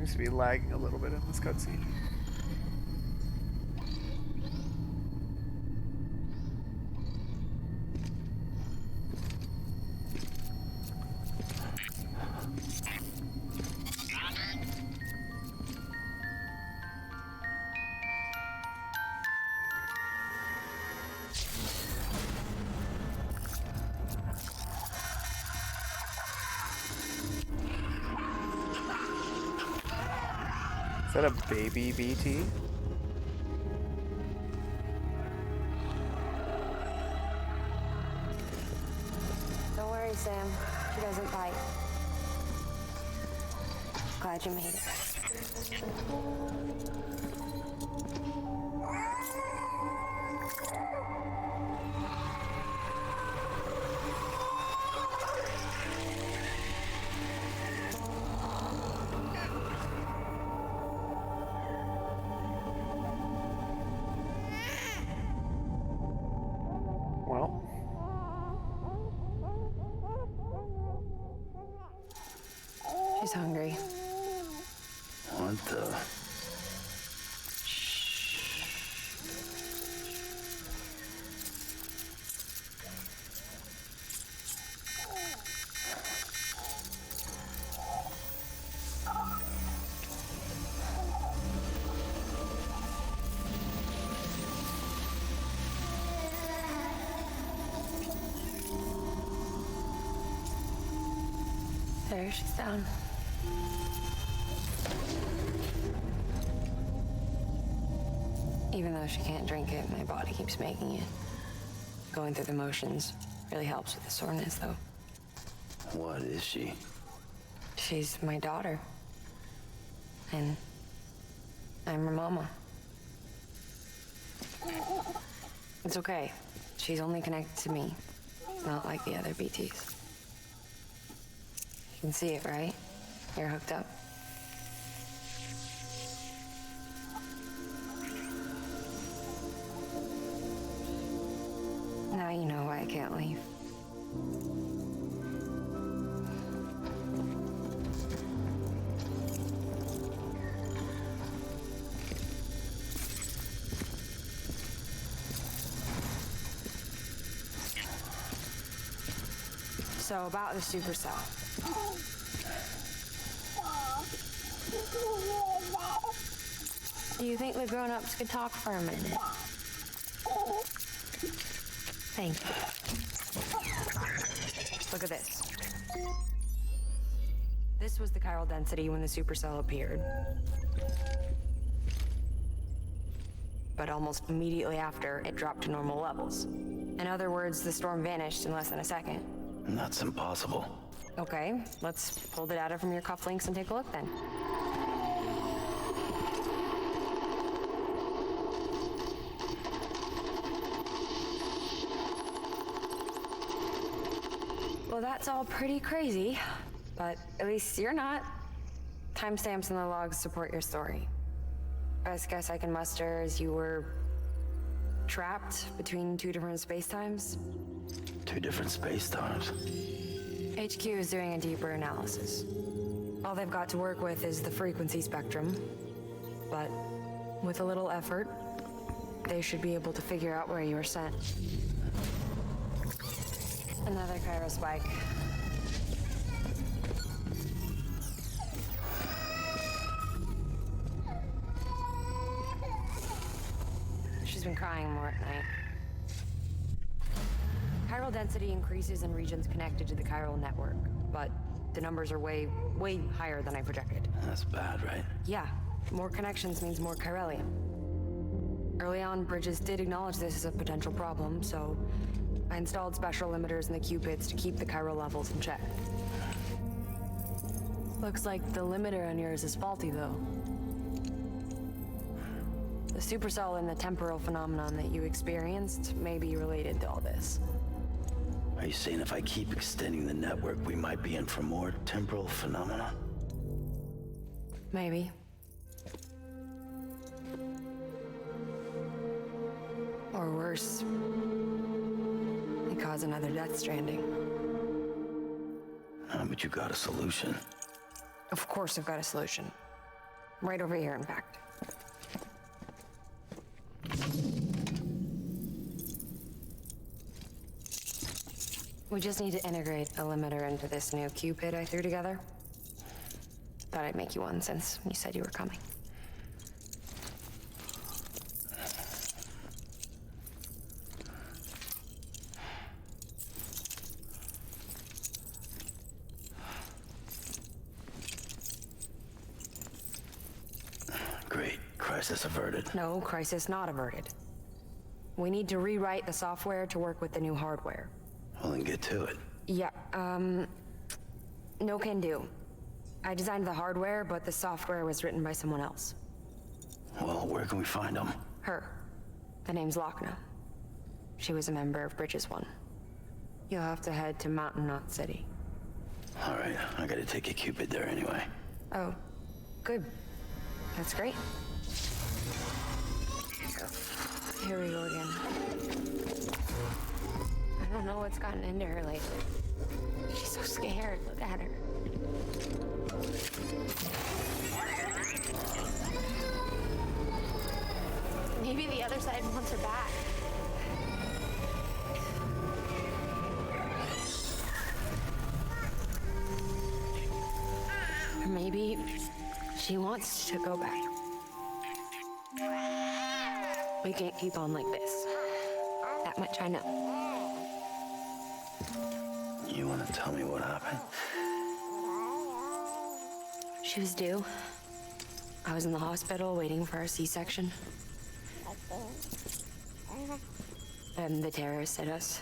Seems to be lagging a little bit in this cutscene. Is that a baby BT? Don't worry, Sam. She doesn't bite. Glad you made it. Well, She's hungry. What the? There, she's down. Even though she can't drink it, my body keeps making it. Going through the motions really helps with the soreness, though. What is she? She's my daughter. And I'm her mama. It's okay. She's only connected to me, not like the other BTs. You can see it, right? You're hooked up. Now you know why I can't leave. So about the supercell. Do you think the grown-ups could talk for a minute? Thank you. Look at this. This was the chiral density when the supercell appeared. But almost immediately after, it dropped to normal levels. In other words, the storm vanished in less than a second. That's impossible. Okay, let's pull the data from your cufflinks and take a look then. Well, that's all pretty crazy, but at least you're not. Timestamps in the logs support your story. Best guess I can muster is you were trapped between two different spacetimes. Two different space times. HQ is doing a deeper analysis. All they've got to work with is the frequency spectrum, but with a little effort, they should be able to figure out where you were sent. Another chiral spike. She's been crying more at night. Chiral density increases in regions connected to the chiral network, but the numbers are way higher than I projected. That's bad, right? Yeah, more connections means more chiralium. Early on, Bridges did acknowledge this as a potential problem, so I installed special limiters in the Cupids to keep the chiral levels in check. Looks like the limiter on yours is faulty, though. The supercell and the temporal phenomenon that you experienced may be related to all this. Are you saying if I keep extending the network, we might be in for more temporal phenomena? Maybe. Or worse. It cause another death stranding. But you got a solution. Of course I've got a solution. right over here, in fact. We just need to integrate a limiter into this new Cupid I threw together. Thought I'd make you one since you said you were coming. Great. Crisis averted. No, crisis not averted. We need to rewrite the software to work with the new hardware. Well, then get to it. Yeah, no can do. I designed the hardware, but the software was written by someone else. Well, where can we find them? Her. The name's Lochna. She was a member of Bridges 1. You'll have to head to Mountain Knot City. All right, I gotta take a Cupid there anyway. Oh, good. That's great. Here we go again. I don't know what's gotten into her lately. She's so scared. Look at her. Maybe the other side wants her back. Or maybe she wants to go back. We can't keep on like this. That much I know. You wanna tell me what happened? She was due. I was in the hospital waiting for a C-section. And the terrorists hit us.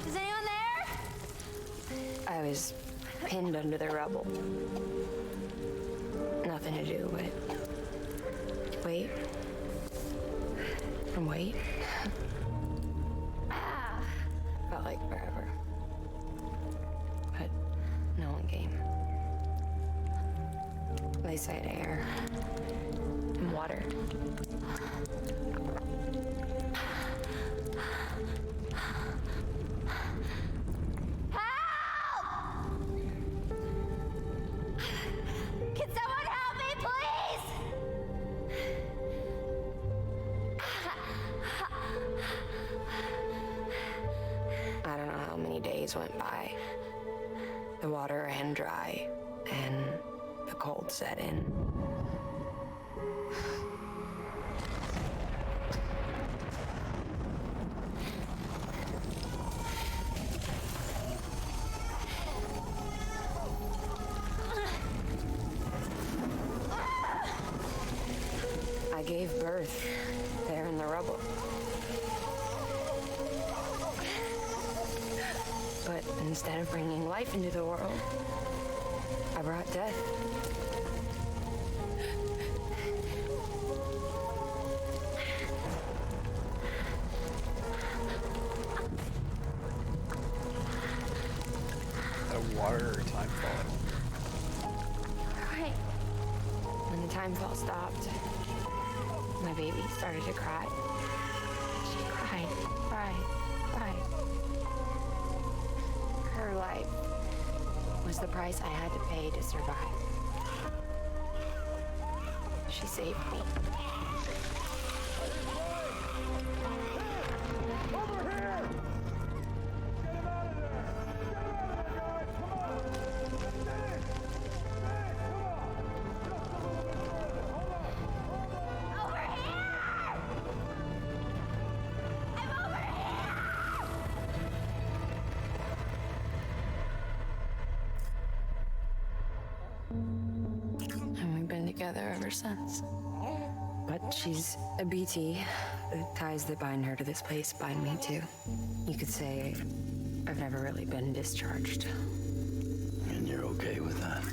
Is anyone there? I was pinned under the rubble. Nothing to do but wait. And wait. Felt like forever. But no one came. They said air and water. Can someone help me, please? I don't know how many days went by. The water ran dry, and the cold set in. I gave birth there in the rubble. But instead of bringing life into the world, I brought death. A water or time fall? Right. When the time fall stopped, my baby started to cry. She cried, cried, cried. Her life was the price I had to pay to survive. She saved me. Over here! Get him out of there! Get him out of there, guys! Come on! Dave! Dave, come on! Just a little bit further. Hold on! Hold on! Over here! I'm over here! And we've been together ever since. But she's a BT. The ties that bind her to this place bind me too. You could say I've never really been discharged. And you're okay with that?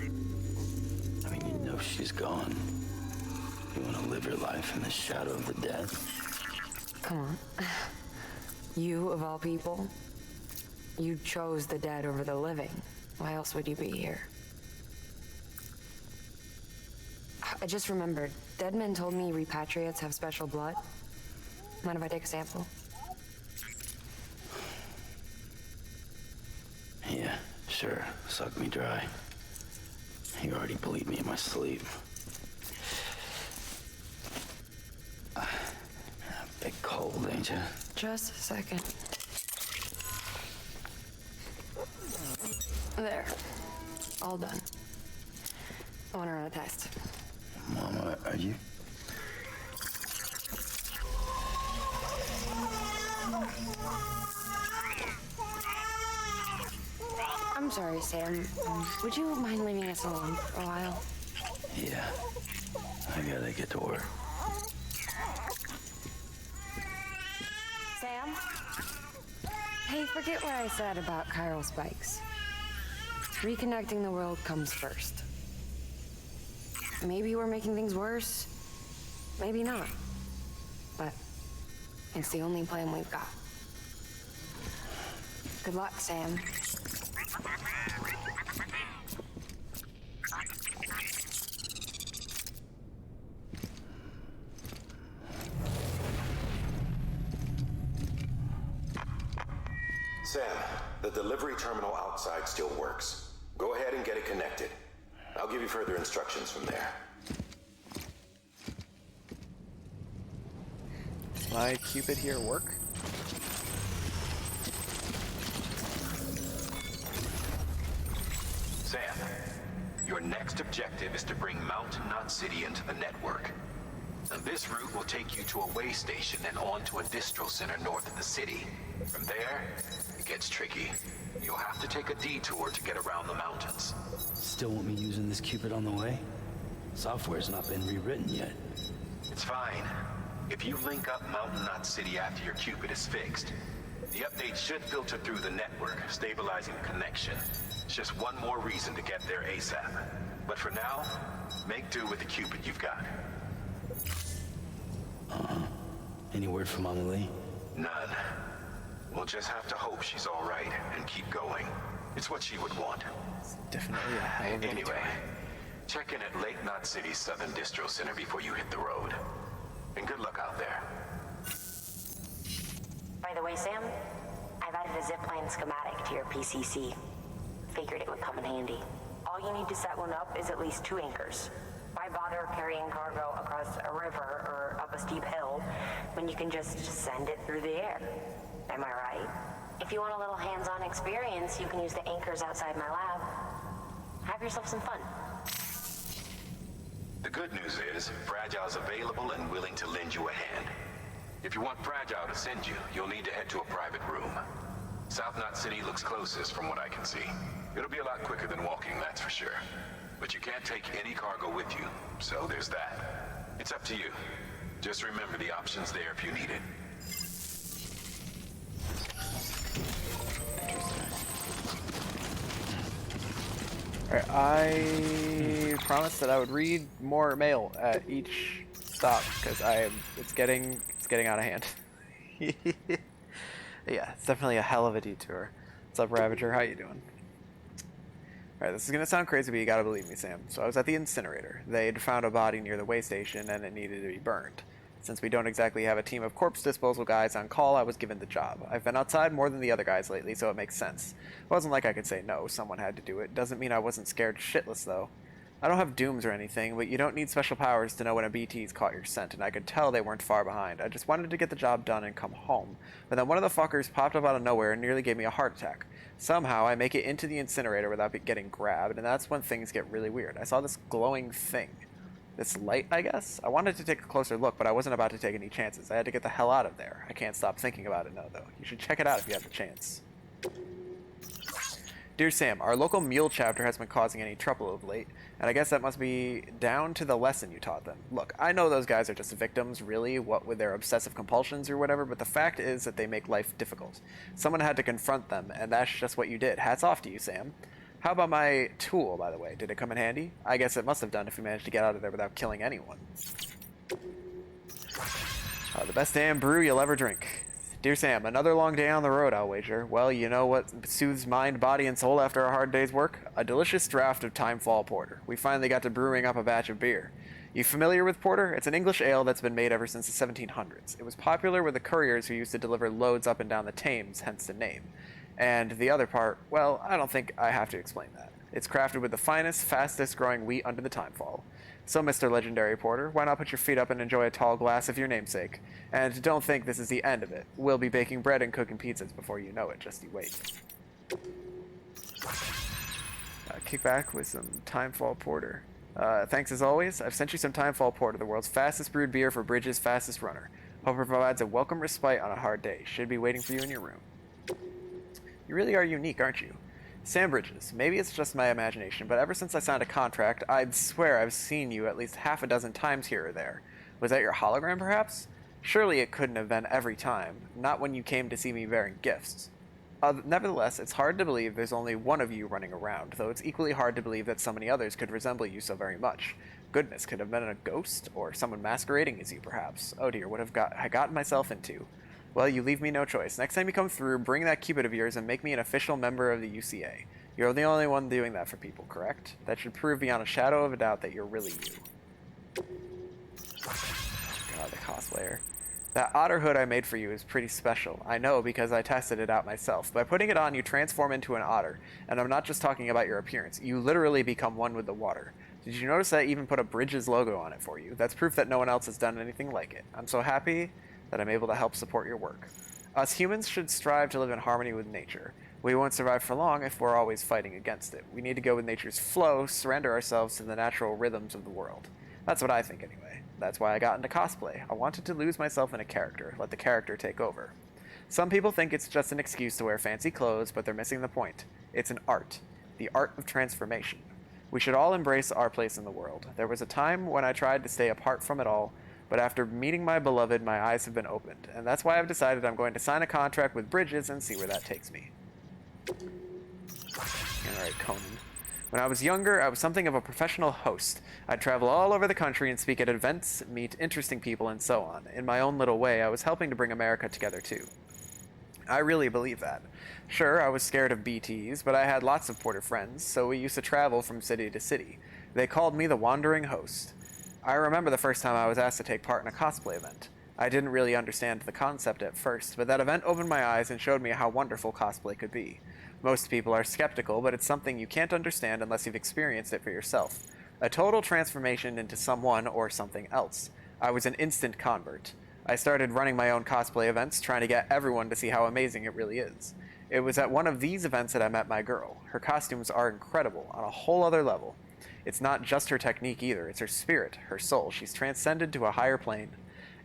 I mean, you know she's gone. You want to live your life in the shadow of the dead? Come on. You, of all people, you chose the dead over the living. Why else would you be here? I just remembered. Dead men told me repatriates have special blood. Mind if I take a sample? Yeah, sure. Suck me dry. You already bleed me in my sleep. Big cold, ain't ya? Just a second. There. All done. I want to run a test. Mama, are you? I'm sorry, Sam. Would you mind leaving us alone for a while? Yeah. I gotta get to work. Sam? Hey, forget what I said about chiral spikes. Reconnecting the world comes first. Maybe we're making things worse. Maybe not. But it's the only plan we've got. Good luck, Sam. Sam, the delivery terminal outside still works. Go ahead and get it connected. I'll give you further instructions from there. Does my Cupid here work? Sam, your next objective is to bring Mountain Knot City into the network. Now, this route will take you to a way station and on to a distro center north of the city. From there, it gets tricky. You'll have to take a detour to get around the mountains. Still want me using this Cupid on the way? Software's not been rewritten yet. It's fine. If you link up Mountain Knot City after your Cupid is fixed, the update should filter through the network, stabilizing the connection. It's just one more reason to get there ASAP. But for now, make do with the Cupid you've got. Any word from Mama Lee? None. We'll just have to hope she's all right and keep going. It's what she would want. Definitely a hell of a Anyway, detour. check in at Lake Knot City's Southern Distro Center before you hit the road. And good luck out there. By the way, Sam, I've added a zipline schematic to your PCC. Figured it would come in handy. All you need to set one up is at least 2 anchors. Why bother carrying cargo across a river or up a steep hill when you can just send it through the air? Am I right? If you want a little hands-on experience, you can use the anchors outside my lab. Have yourself some fun. The good news is, Fragile's available and willing to lend you a hand. If you want Fragile to send you, you'll need to head to a private room. South Knot City looks closest from what I can see. It'll be a lot quicker than walking, that's for sure. But you can't take any cargo with you, so there's that. It's up to you. Just remember the option's there if you need it. Alright, I promised that I would read more mail at each stop because it's getting out of hand. Yeah, it's definitely a hell of a detour. What's up, Ravager? How you doing? Alright, this is gonna sound crazy, but you gotta believe me, Sam. So I was at the incinerator. They'd found a body near the way station and it needed to be burned. Since we don't exactly have a team of corpse disposal guys on call, I was given the job. I've been outside more than the other guys lately, so it makes sense. It wasn't like I could say no, someone had to do it. Doesn't mean I wasn't scared shitless, though. I don't have dooms or anything, but you don't need special powers to know when a BT's caught your scent, and I could tell they weren't far behind. I just wanted to get the job done and come home. But then one of the fuckers popped up out of nowhere and nearly gave me a heart attack. Somehow, I make it into the incinerator without getting grabbed, and that's when things get really weird. I saw this glowing thing. This light, I guess? I wanted to take a closer look, but I wasn't about to take any chances. I had to get the hell out of there. I can't stop thinking about it now, though. You should check it out if you have the chance. Dear Sam, our local mule chapter has been causing any trouble of late, and I guess that must be down to the lesson you taught them. Look, I know those guys are just victims, really, what with their obsessive compulsions or whatever, but the fact is that they make life difficult. Someone had to confront them, and that's just what you did. Hats off to you, Sam. How about my tool, by the way? Did it come in handy? I guess it must have done if we managed to get out of there without killing anyone. The best damn brew you'll ever drink. Dear Sam, another long day on the road, I'll wager. Well, you know what soothes mind, body, and soul after a hard day's work? A delicious draft of Timefall Porter. We finally got to brewing up a batch of beer. You familiar with porter? It's an English ale that's been made ever since the 1700s. It was popular with the couriers who used to deliver loads up and down the Thames, hence the name. And the other part, well, I don't think I have to explain that. It's crafted with the finest, fastest growing wheat under the timefall. So, Mr. Legendary Porter, why not put your feet up and enjoy a tall glass of your namesake? And don't think this is the end of it. We'll be baking bread and cooking pizzas before you know it, just you wait. Kick back with some Timefall Porter. Thanks as always. I've sent you some Timefall Porter, the world's fastest brewed beer for Bridges' fastest runner. Hope it provides a welcome respite on a hard day. Should be waiting for you in your room. You really are unique, aren't you? Sam Bridges. Maybe it's just my imagination, but ever since I signed a contract, I'd swear I've seen you at least half a dozen times here or there. Was that your hologram, perhaps? Surely it couldn't have been every time, not when you came to see me bearing gifts. Nevertheless, it's hard to believe there's only one of you running around, though it's equally hard to believe that so many others could resemble you so very much. Goodness, could have been a ghost, or someone masquerading as you, perhaps. Oh dear, what have I gotten myself into? Well, you leave me no choice. Next time you come through, bring that Cupid of yours and make me an official member of the UCA. You're the only one doing that for people, correct? That should prove beyond a shadow of a doubt that you're really you. God, the cosplayer. That otter hood I made for you is pretty special. I know because I tested it out myself. By putting it on, you transform into an otter. And I'm not just talking about your appearance. You literally become one with the water. Did you notice I even put a Bridges logo on it for you? That's proof that no one else has done anything like it. I'm so happy that I'm able to help support your work. Us humans should strive to live in harmony with nature. We won't survive for long if we're always fighting against it. We need to go with nature's flow, surrender ourselves to the natural rhythms of the world. That's what I think anyway. That's why I got into cosplay. I wanted to lose myself in a character, let the character take over. Some people think it's just an excuse to wear fancy clothes, but they're missing the point. It's an art. The art of transformation. We should all embrace our place in the world. There was a time when I tried to stay apart from it all, but after meeting my beloved, my eyes have been opened, and that's why I've decided I'm going to sign a contract with Bridges and see where that takes me. Alright, Conan. When I was younger, I was something of a professional host. I'd travel all over the country and speak at events, meet interesting people, and so on. In my own little way, I was helping to bring America together, too. I really believe that. Sure, I was scared of BTs, but I had lots of Porter friends, so we used to travel from city to city. They called me the Wandering Host. I remember the first time I was asked to take part in a cosplay event. I didn't really understand the concept at first, but that event opened my eyes and showed me how wonderful cosplay could be. Most people are skeptical, but it's something you can't understand unless you've experienced it for yourself. A total transformation into someone or something else. I was an instant convert. I started running my own cosplay events, trying to get everyone to see how amazing it really is. It was at one of these events that I met my girl. Her costumes are incredible, on a whole other level. It's not just her technique either, it's her spirit, her soul. She's transcended to a higher plane.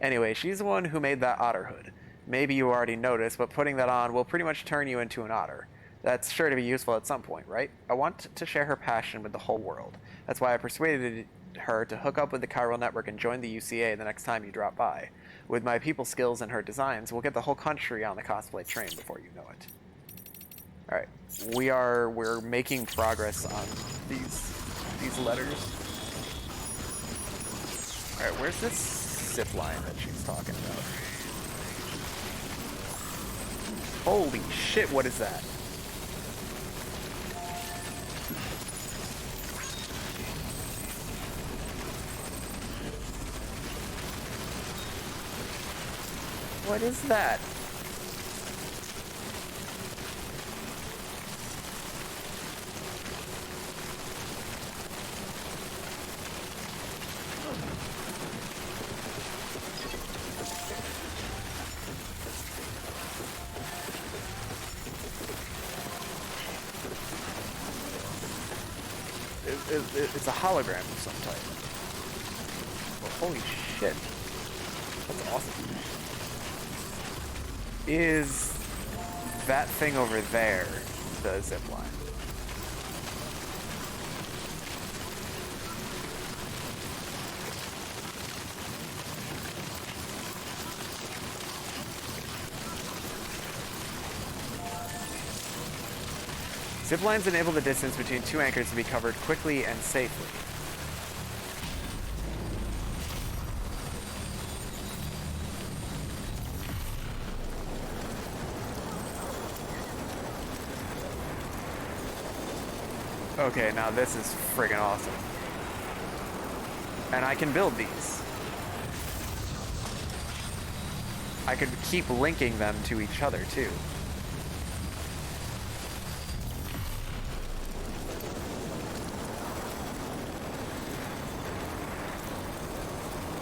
Anyway, she's the one who made that otter hood. Maybe you already noticed, but putting that on will pretty much turn you into an otter. That's sure to be useful at some point, right? I want to share her passion with the whole world. That's why I persuaded her to hook up with the Chiral Network and join the UCA the next time you drop by. With my people skills and her designs, we'll get the whole country on the cosplay train before you know it. Alright, we're making progress on these letters. Alright, where's this zip line that she's talking about? Holy shit, what is that? What is that? It's a hologram of some type. Well, holy shit. That's awesome. Is that thing over there the zip line? Zip lines enable the distance between two anchors to be covered quickly and safely. Okay, now this is friggin' awesome. And I can build these. I could keep linking them to each other, too.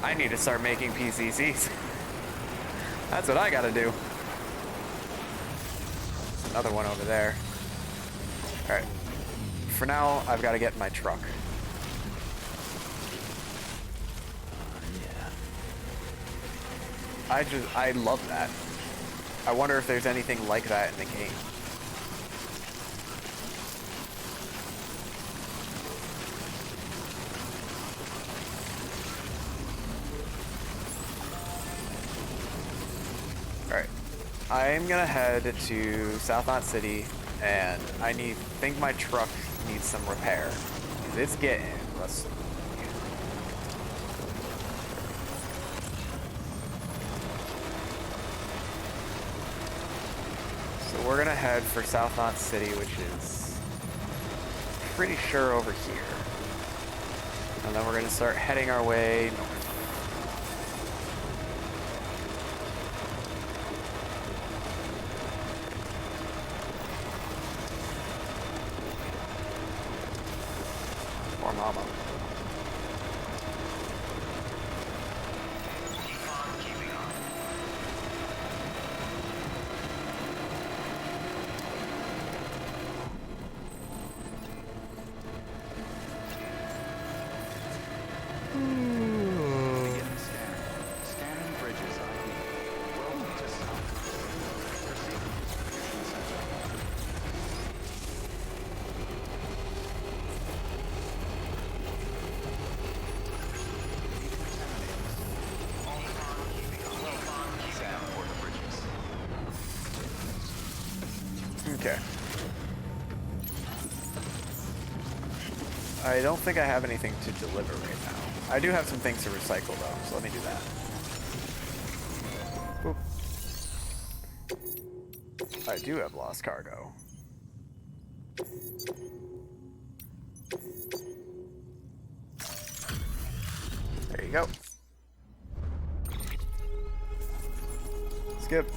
I need to start making PCCs. That's what I gotta do. There's another one over there. Alright. For now, I've got to get in my truck. I love that. I wonder if there's anything like that in the game. Alright. I'm gonna head to South Knot City, and I think my truck needs some repair. 'Cause it's getting rusty. So we're gonna head for South Knot City, which is pretty sure over here. And then we're gonna start heading our way north. For Mama. Scanning bridges ID. Welcome to South. Proceed to distribution center. Okay. I don't think I have anything to deliver right now. I do have some things to recycle though, so let me do that. Boop. I do have lost cargo. There you go. Skip.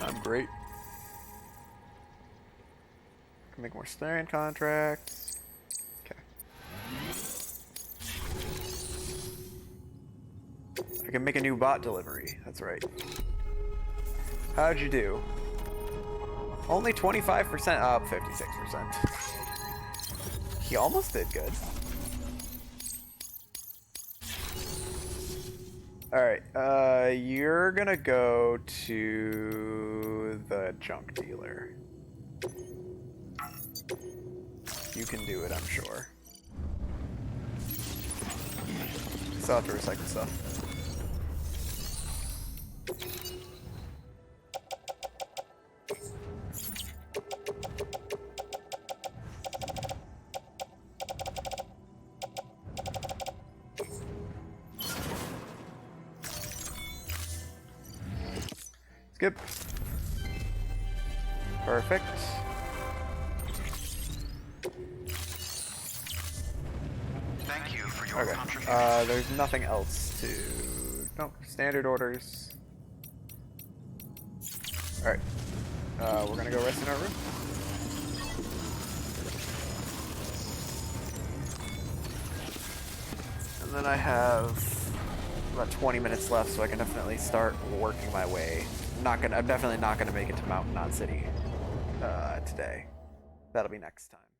I'm great. Can make more staring contracts. Okay. I can make a new bot delivery. That's right. How'd you do? Only 25% up, 56%. He almost did good. Alright, you're gonna go to the junk dealer. You can do it, I'm sure. Still have to recycle stuff. Skip. Perfect. Thank you for your Okay. contribution. There's nothing else to... Nope. Standard orders. Alright. We're gonna go rest in our room. And then I have about 20 minutes left, so I can definitely start working my way. I'm definitely not gonna make it to Mountain Knot City today. That'll be next time.